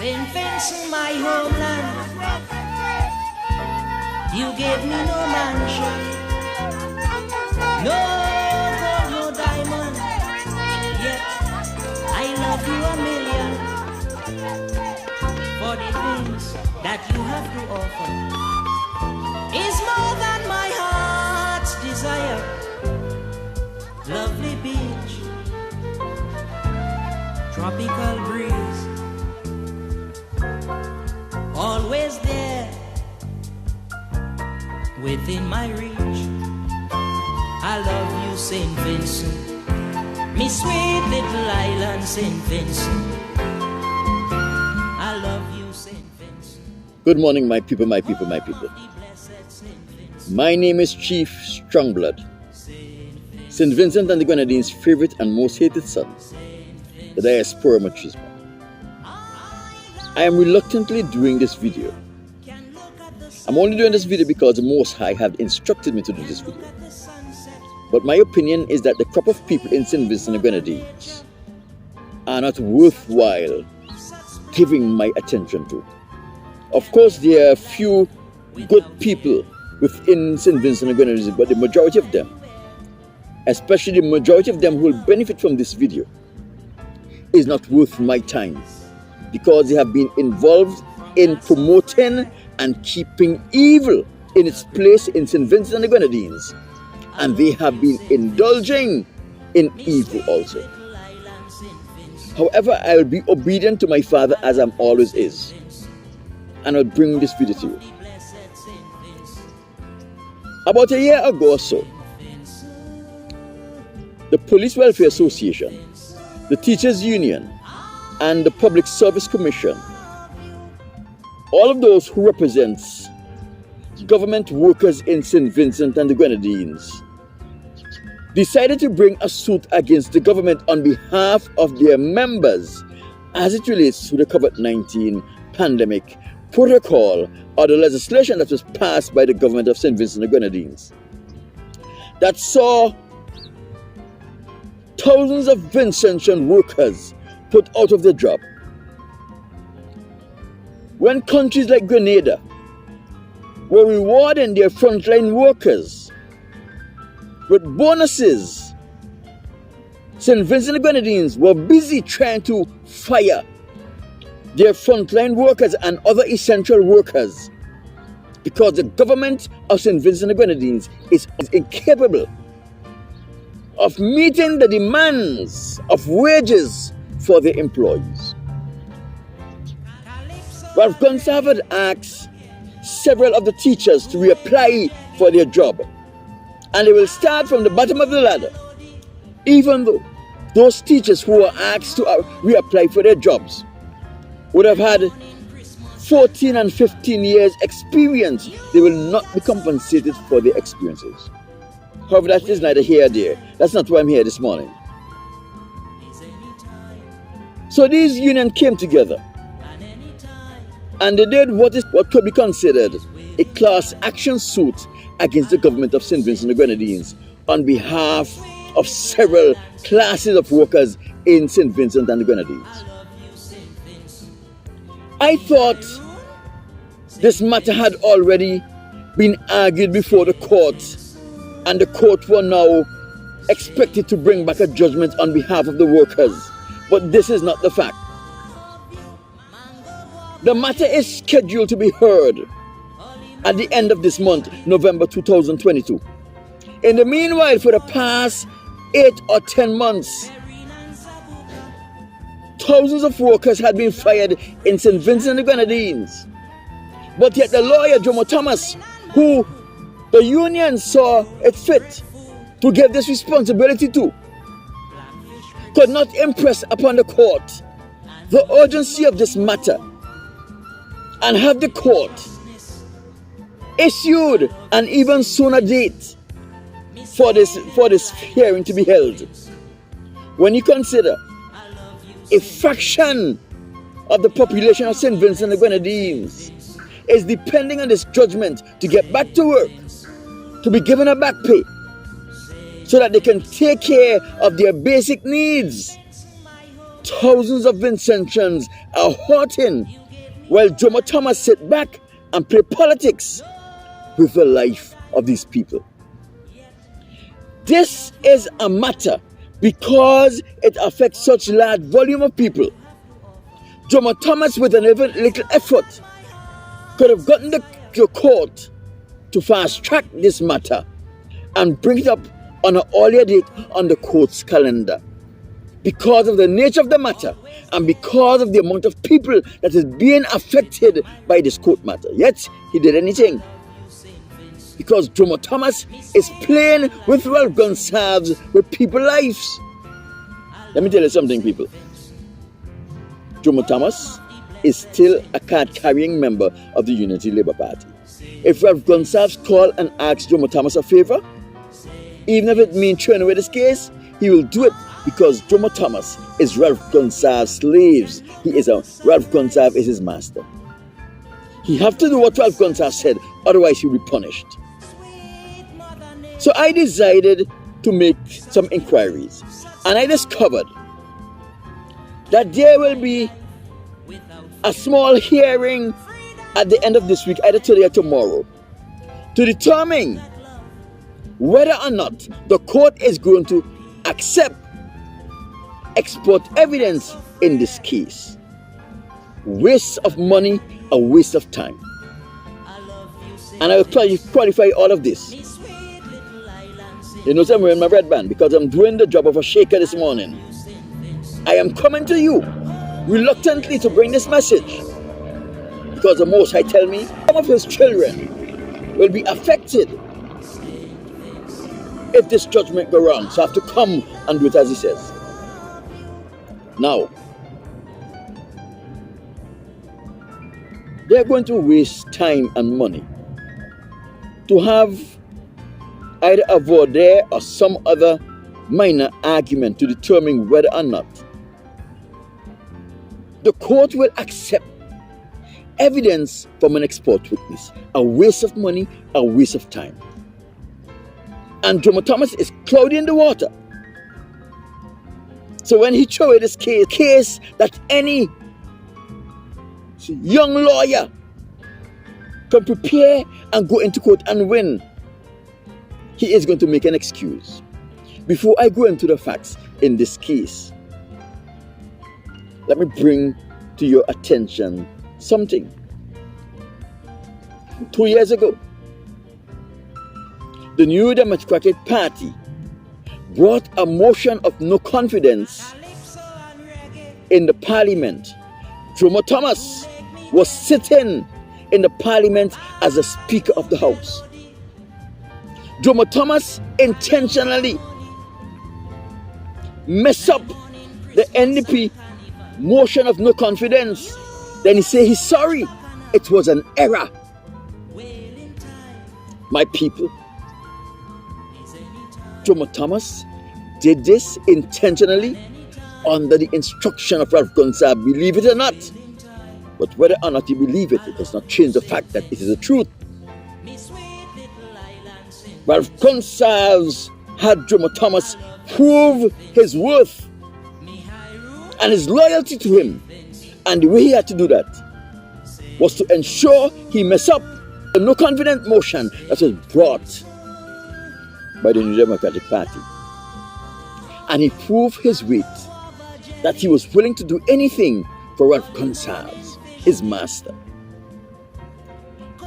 St. Vincent, my homeland, you gave me no mansion, no gold, no diamond, yet I love you a million for the things that you have to offer. Is more than my heart's desire. Lovely beach, tropical breeze, always there within my reach. I love you, St. Vincent, me sweet little island, St. Vincent. I love you, St. Vincent. Good morning, my people, my people, my people. My name is Chief Strongblood, St. Vincent and the Grenadines' favorite and most hated son, the diaspora machismo. I am reluctantly doing this video. I'm only doing this video because the Most High have instructed me to do this video. But my opinion is that the crop of people in St. Vincent and the Grenadines are not worthwhile giving my attention to. Of course, there are a few good people within St. Vincent and the Grenadines, but the majority of them, especially the majority of them who will benefit from this video, is not worth my time because they have been involved in promoting and keeping evil in its place in St. Vincent and the Grenadines, and they have been indulging in evil also. However, I will be obedient to my father as I'm always is, and I'll bring this video to you. About a year ago or so, the Police Welfare Association, the Teachers Union, and the Public Service Commission, all of those who represent government workers in St. Vincent and the Grenadines, decided to bring a suit against the government on behalf of their members as it relates to the COVID-19 pandemic protocol or the legislation that was passed by the government of St. Vincent and the Grenadines that saw thousands of Vincentian workers put out of their job. When countries like Grenada were rewarding their frontline workers with bonuses, St. Vincent and the Grenadines were busy trying to fire their frontline workers and other essential workers because the government of St. Vincent and the Grenadines is incapable of meeting the demands of wages for their employees. Ralph Gonsalves had asked several of the teachers to reapply for their job, and they will start from the bottom of the ladder, even though those teachers who were asked to reapply for their jobs would have had 14 and 15 years experience. They will not be compensated for their experiences. However, that is neither here nor there. That's not why I'm here this morning. So these unions came together and they did what could be considered a class action suit against the government of St. Vincent and the Grenadines on behalf of several classes of workers in St. Vincent and the Grenadines. I thought this matter had already been argued before the court, and the court were now expected to bring back a judgment on behalf of the workers. But this is not the fact. The matter is scheduled to be heard at the end of this month, November 2022. In the meanwhile, for the past 8 or 10 months, thousands of workers had been fired in St. Vincent and the Grenadines. But yet the lawyer, Jomo Thomas, who the union saw it fit to give this responsibility to, could not impress upon the court the urgency of this matter and have the court issued an even sooner date for this hearing to be held. When you consider a fraction of the population of St. Vincent and the Grenadines is depending on this judgment to get back to work, to be given a back pay, so that they can take care of their basic needs. thousands of Vincentians are hurting while Jomo Thomas sit back and play politics with the life of these people. This is a matter because it affects such large volume of people. Jomo Thomas, with a little effort, could have gotten the court to fast track this matter and bring it up on an earlier date on the court's calendar. Because of the nature of the matter and because of the amount of people that is being affected by this court matter. Yet, he did anything. Because Jomo Thomas is playing with Ralph Gonsalves, with people's lives. Let me tell you something, people. Jomo Thomas is still a card-carrying member of the Unity Labour Party. If Ralph Gonsalves call and ask Jomo Thomas a favor, even if it means throwing away this case, he will do it because Jomo Thomas is Ralph Gonsalves' slaves. Ralph Gonsalves is his master. He have to do what Ralph Gonsalves said, otherwise he will be punished. So I decided to make some inquiries, and I discovered that there will be a small hearing at the end of this week, either today or tomorrow, to determine whether or not the court is going to accept export evidence in this case. Waste of money, a waste of time. And I will qualify all of this. You know, I'm wearing my red band because I'm doing the job of a shaker this morning. I am coming to you reluctantly to bring this message because the Most High tell me some of his children will be affected if this judgment go wrong. So I have to come and do it as he says. Now, they're going to waste time and money to have either a voir dire or some other minor argument to determine whether or not the court will accept evidence from an export witness. A waste of money, a waste of time. And Jomo Thomas is clouding the water. So when he threw away this case that any young lawyer can prepare and go into court and win, he is going to make an excuse. Before I go into the facts in this case, let me bring to your attention something. 2 years ago, the New Democratic Party brought a motion of no confidence in the parliament. Jomo Thomas was sitting in the parliament as the Speaker of the House. Jomo Thomas intentionally messed up the NDP motion of no confidence. Then he said he's sorry. It was an error. My people, Jomo Thomas did this intentionally under the instruction of Ralph Gonsalves, believe it or not. But whether or not you believe it, it does not change the fact that it is the truth. Ralph Gonsalves had Jomo Thomas prove his worth and his loyalty to him. And the way he had to do that was to ensure he messed up the no confidence motion that was brought by the New Democratic Party. And he proved his weight, that he was willing to do anything for Ralph Gonsalves, his master.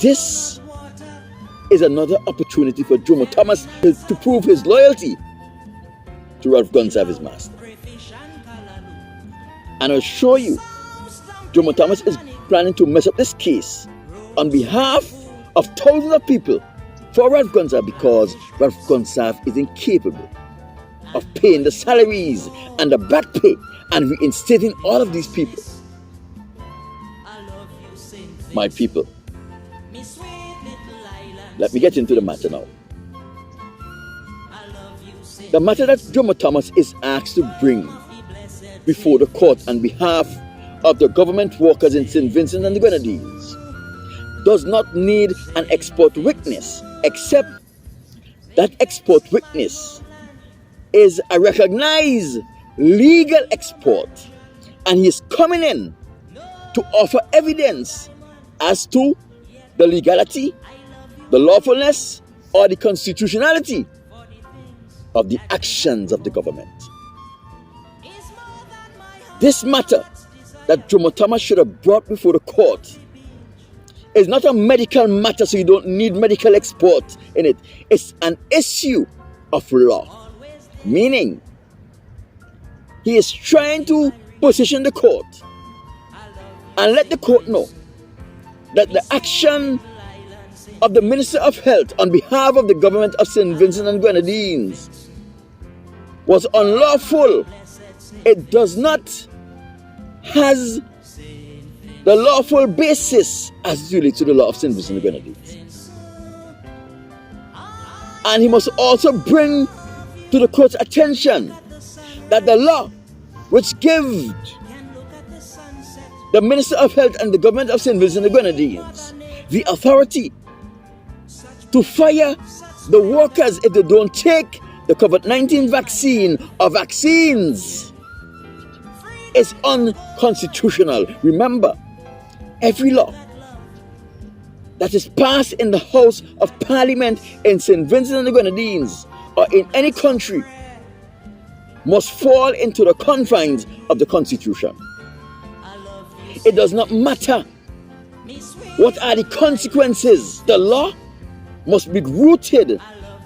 This is another opportunity for Jomo Thomas to prove his loyalty to Ralph Gonsalves, his master. And I'll show you, Jomo Thomas is planning to mess up this case on behalf of thousands of people for Ralph Gonsalves, because Ralph Gonsalves is incapable of paying the salaries and the back pay and reinstating all of these people. My people, let me get into the matter now. The matter that Jomo Thomas is asked to bring before the court on behalf of the government workers in St. Vincent and the Grenadines does not need an expert witness, except that expert witness is a recognized legal expert And he is coming in to offer evidence as to the legality, the lawfulness, or the constitutionality of the actions of the government. This matter that Jomo Thomas should have brought before the court is not a medical matter, so you don't need medical expert in it. It's an issue of law, meaning he is trying to position the court and let the court know that the action of the Minister of Health on behalf of the government of St. Vincent and Grenadines was unlawful. It does not has the lawful basis as it relates to the law of St. Vincent and Grenadines. And he must also bring to the court's attention that the law which gives the Minister of Health and the government of St. Vincent and Grenadines the authority to fire the workers if they don't take the COVID-19 vaccine or vaccines is unconstitutional. Remember, every law that is passed in the House of Parliament in St. Vincent and the Grenadines or in any country must fall into the confines of the Constitution. It does not matter what are the consequences. The law must be rooted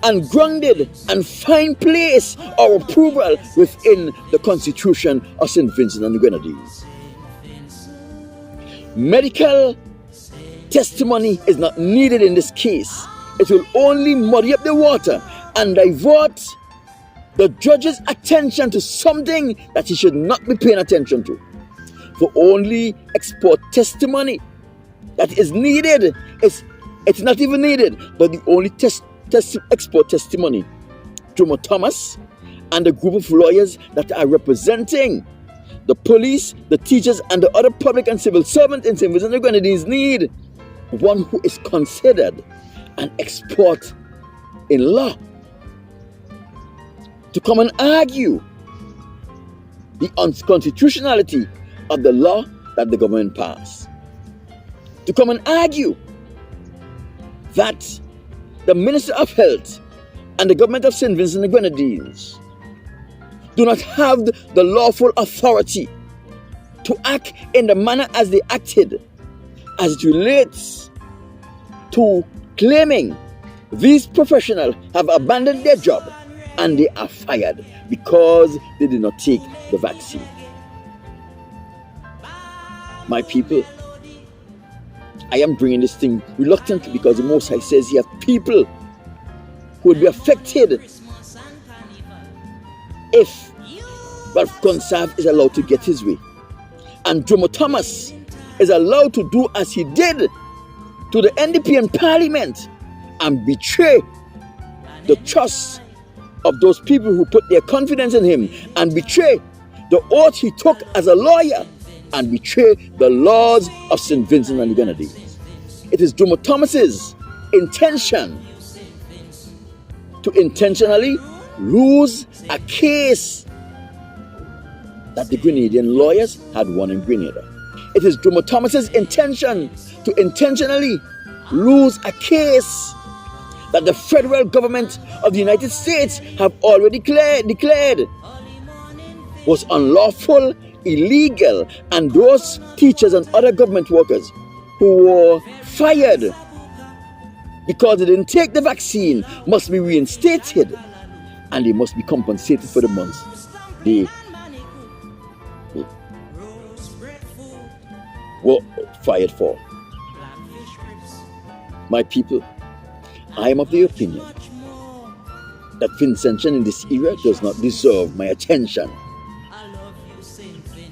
and grounded and find place or approval within the Constitution of St. Vincent and the Grenadines. Medical testimony is not needed in this case. It will only muddy up the water and divert the judge's attention to something that he should not be paying attention to. For only expert testimony that is needed, it's not even needed, but the only expert testimony, Jomo Thomas and the group of lawyers that are representing the police, the teachers, and the other public and civil servants in St. Vincent and the Grenadines need one who is considered an expert in law to come and argue the unconstitutionality of the law that the government passed. To come and argue that the Minister of Health and the government of St. Vincent and the Grenadines do not have the lawful authority to act in the manner as they acted as it relates to claiming these professionals have abandoned their job and they are fired because they did not take the vaccine. My people, I am bringing this thing reluctantly because the Most High says he has people who will be affected if Ralph Gonsalves is allowed to get his way. And Jomo Thomas is allowed to do as he did to the NDP in Parliament and betray the trust of those people who put their confidence in him and betray the oath he took as a lawyer and betray the laws of St. Vincent and the Grenadines. It is Jomo Thomas's intention to intentionally lose a case that the Grenadian lawyers had won in Grenada. It is Jomo Thomas's intention to intentionally lose a case that the federal government of the United States have already declared was unlawful, illegal, and those teachers and other government workers who were fired because they didn't take the vaccine must be reinstated and they must be compensated for the months they were fired for. My people, I am of the opinion that Vincentian in this era does not deserve my attention.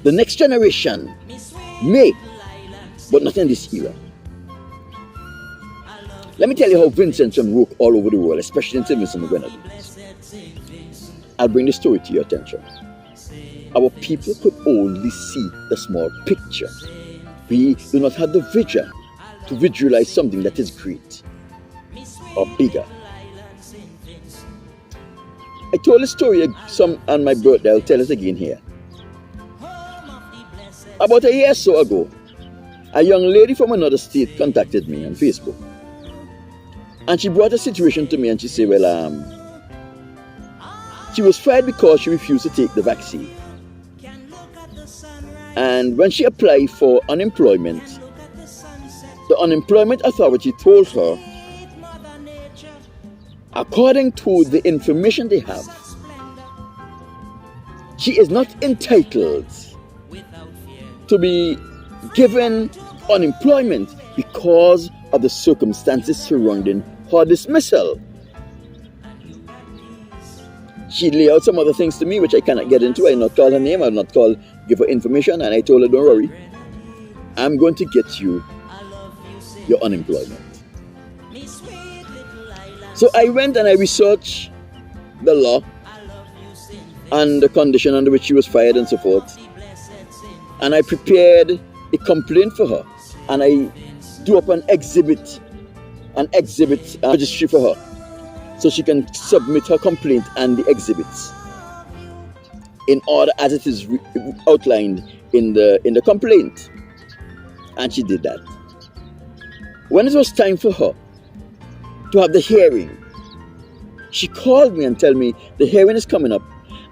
The next generation may, but not in this era. Let me tell you how Vincentian work all over the world, especially in St. Vincent and Grenadines. I'll bring the story to your attention. Our people could only see the small picture. We do not have the vision to visualize something that is great or bigger. I told a story some on my birthday. I'll tell it again here. About a year or so ago, a young lady from another state contacted me on Facebook. And she brought a situation to me and she said, well, she was fired because she refused to take the vaccine. And when she applied for unemployment, the unemployment authority told her, according to the information they have, she is not entitled to be given unemployment because of the circumstances surrounding her dismissal. She laid out some other things to me which I cannot get into. I will not call her name, I will not give her information, and I told her, don't worry, I'm going to get you your unemployment. So I went and I researched the law and the condition under which she was fired and so forth. And I prepared a complaint for her. And I drew up an exhibit registry for her, so she can submit her complaint and the exhibits in order as it is outlined in the complaint. And she did that. When it was time for her to have the hearing, she called me and told me the hearing is coming up,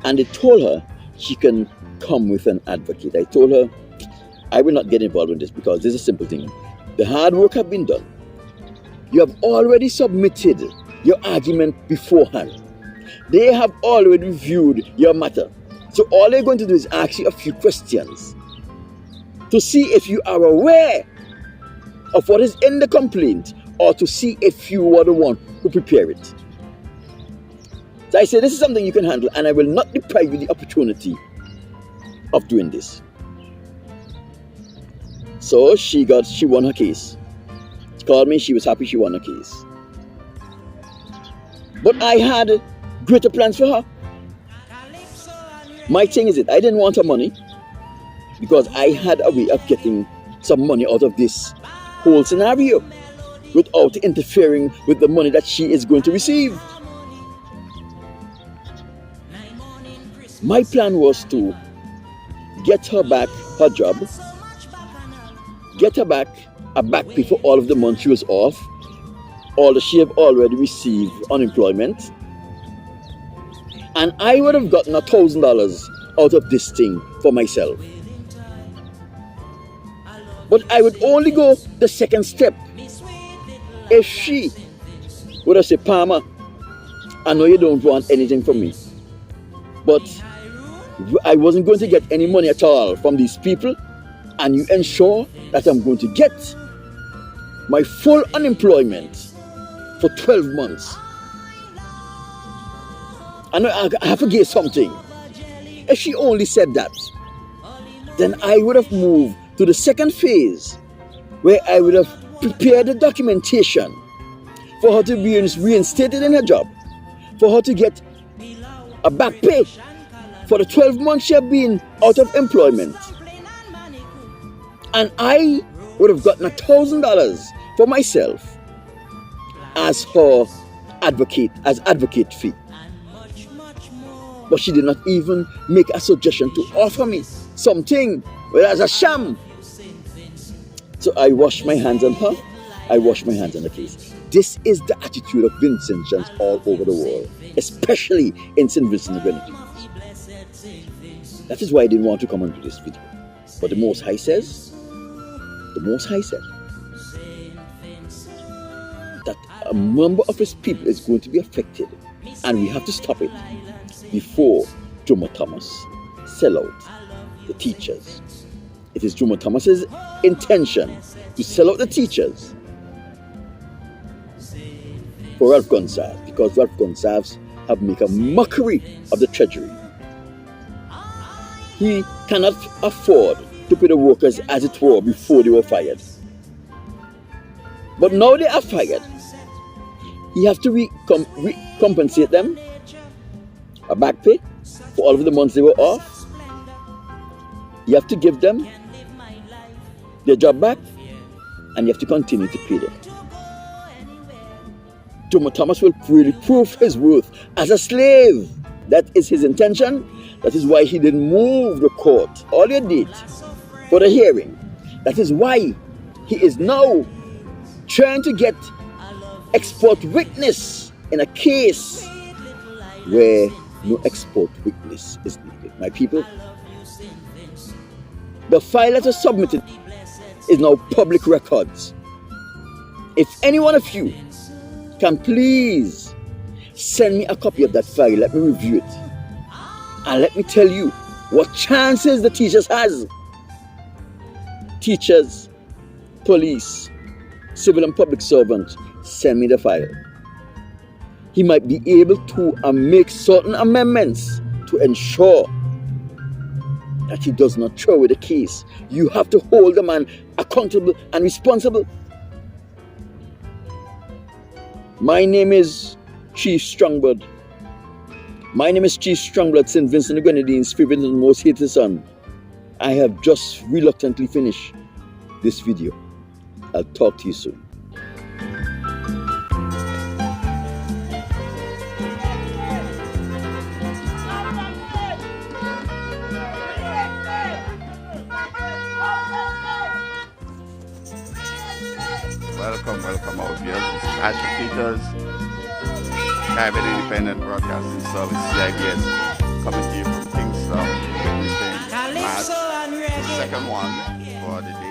and they told her she can come with an advocate. I told her I will not get involved in this because this is a simple thing. The hard work has been done. You have already submitted your argument beforehand. They have already reviewed your matter. So all they're going to do is ask you a few questions to see if you are aware of what is in the complaint, or to see if you were the one who prepared it. So I said, this is something you can handle, and I will not deprive you the opportunity of doing this. So she won her case. She called me, she was happy she won her case. But I had greater plans for her. My thing is I didn't want her money, because I had a way of getting some money out of this whole scenario without interfering with the money that she is going to receive. My plan was to get her back her job, get her back a back pay for all of the months she was off, although she had already received unemployment, and I would have gotten $1,000 out of this thing for myself. But I would only go the second step if she would have said, Palmer, I know you don't want anything from me, but I wasn't going to get any money at all from these people, and you ensure that I'm going to get my full unemployment for 12 months. And I have to give something. If she only said that, then I would have moved to the second phase, where I would have prepared the documentation for her to be reinstated in her job, for her to get a back pay for the 12 months she had been out of employment. And I would have gotten $1,000 for myself as her advocate fee. But she did not even make a suggestion to offer me something, whereas a sham. So I washed my hands on her. I washed my hands on the case. This is the attitude of Vincentians all over the world, especially in St. Vincent and Grenadines. That is why I didn't want to come onto this video. But the Most High said that a member of his people is going to be affected, and we have to stop it before Jomo Thomas sell out the teachers. It is Jomo Thomas's intention to sell out the teachers for Ralph Gonsalves, because Ralph Gonsalves have made a mockery of the treasury. He cannot afford to pay the workers as it were before they were fired. But now they are fired. He has to compensate them a back pay for all of the months they were off. You have to give them their job back, and you have to continue to pay them. Jomo Thomas will really prove his worth as a slave. That is his intention. That is why he didn't move the court. All he did for the hearing. That is why he is now trying to get expert witness in a case where no expert witness is needed. My people, the file that was submitted is now public records. If any one of you can please send me a copy of that file, let me review it. And let me tell you what chances the teachers has. Teachers, police, civil and public servants, send me the file. He might be able to make certain amendments to ensure that he does not throw away the case. You have to hold the man accountable and responsible. My name is Chief Strongblood. My name is Chief Strongblood, St. Vincent the Grenadines' favorite and most hated son. I have just reluctantly finished this video. I'll talk to you soon. Welcome our viewers. This is Agitators, Private Independent Broadcasting Service, CIBS, coming to you from Kingston, witnessing the second one for the day.